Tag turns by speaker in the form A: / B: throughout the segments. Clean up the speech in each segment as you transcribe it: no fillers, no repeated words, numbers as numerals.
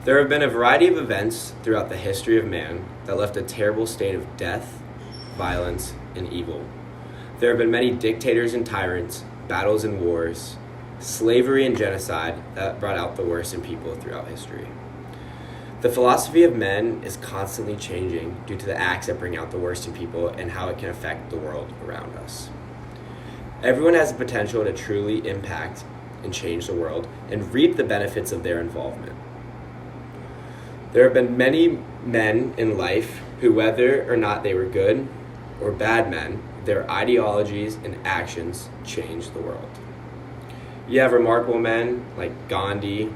A: There have been a variety of events throughout the history of man that left a terrible state of death, violence, and evil. There have been many dictators and tyrants, battles and wars, slavery and genocide that brought out the worst in people throughout history. The philosophy of men is constantly changing due to the acts that bring out the worst in people and how it can affect the world around us. Everyone has the potential to truly impact and change the world and reap the benefits of their involvement. There have been many men in life who, whether or not they were good or bad men, their ideologies and actions changed the world. You have remarkable men like Gandhi,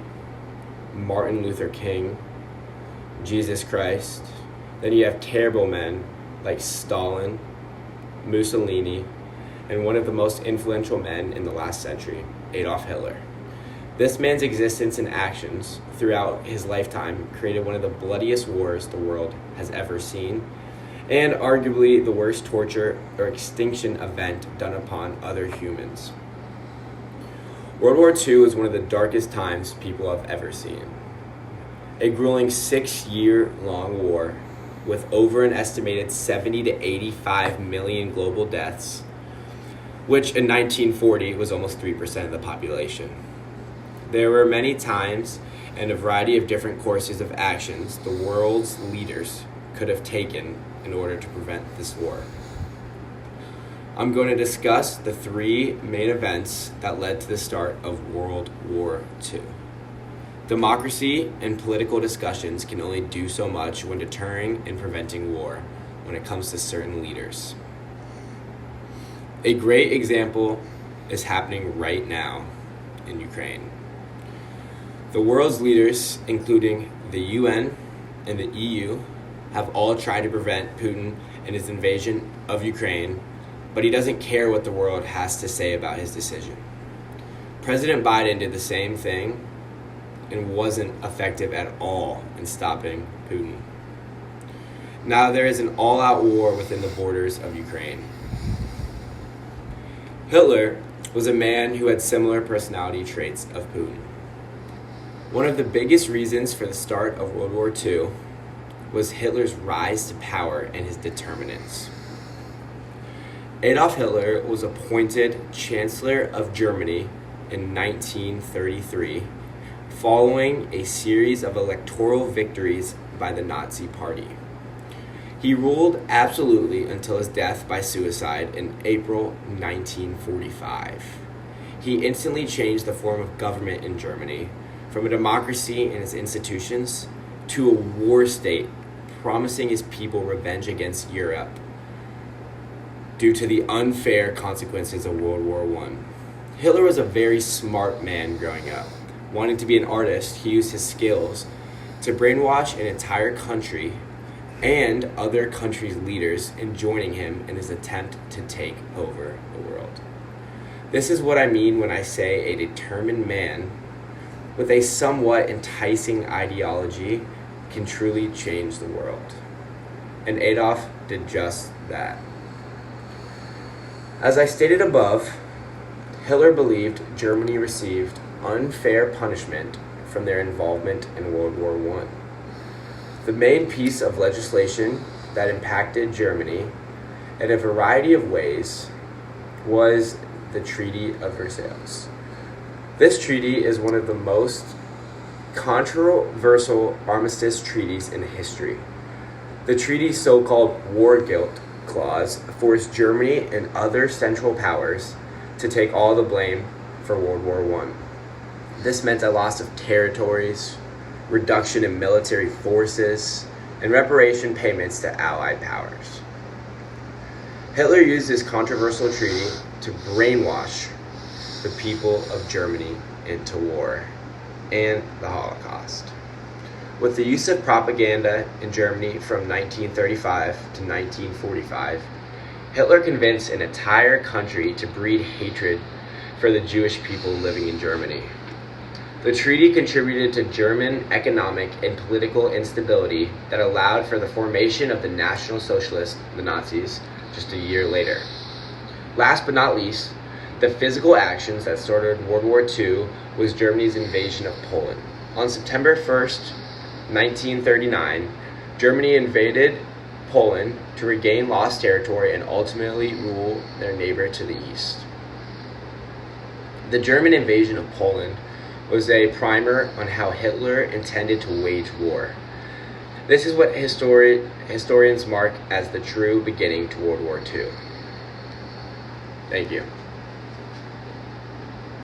A: Martin Luther King, Jesus Christ. Then you have terrible men like Stalin, Mussolini, and one of the most influential men in the last century, Adolf Hitler. This man's existence and actions throughout his lifetime created one of the bloodiest wars the world has ever seen, and arguably the worst torture or extinction event done upon other humans. World War II was one of the darkest times people have ever seen. A grueling 6-year-long war with over an estimated 70 to 85 million global deaths, which in 1940 was almost 3% of the population. There were many times and a variety of different courses of actions the world's leaders could have taken in order to prevent this war. I'm going to discuss the 3 main events that led to the start of World War II. Democracy and political discussions can only do so much when deterring and preventing war when it comes to certain leaders. A great example is happening right now in Ukraine. The world's leaders, including the UN and the EU, have all tried to prevent Putin and his invasion of Ukraine, but he doesn't care what the world has to say about his decision. President Biden did the same thing and wasn't effective at all in stopping Putin. Now there is an all-out war within the borders of Ukraine. Hitler was a man who had similar personality traits of Putin. One of the biggest reasons for the start of World War II was Hitler's rise to power and his determinants. Adolf Hitler was appointed Chancellor of Germany in 1933, following a series of electoral victories by the Nazi Party. He ruled absolutely until his death by suicide in April 1945. He instantly changed the form of government in Germany from a democracy and its institutions to a war state, promising his people revenge against Europe due to the unfair consequences of World War I. Hitler was a very smart man growing up. Wanting to be an artist, he used his skills to brainwash an entire country and other countries' leaders in joining him in his attempt to take over the world. This is what I mean when I say a determined man with a somewhat enticing ideology can truly change the world. And Adolf did just that. As I stated above, Hitler believed Germany received unfair punishment from their involvement in World War I. The main piece of legislation that impacted Germany in a variety of ways was the Treaty of Versailles. This treaty is one of the most controversial armistice treaties in history. The treaty's so-called war guilt clause forced Germany and other Central Powers to take all the blame for World War I. This meant a loss of territories, reduction in military forces, and reparation payments to Allied powers. Hitler used this controversial treaty to brainwash the people of Germany into war and the Holocaust. With the use of propaganda in Germany from 1935 to 1945, Hitler convinced an entire country to breed hatred for the Jewish people living in Germany. The treaty contributed to German economic and political instability that allowed for the formation of the National Socialists, the Nazis, just a year later. Last but not least, the physical actions that started World War II was Germany's invasion of Poland. On September 1st, 1939, Germany invaded Poland to regain lost territory and ultimately rule their neighbor to the east. The German invasion of Poland was a primer on how Hitler intended to wage war. This is what historians mark as the true beginning to World War II. Thank you.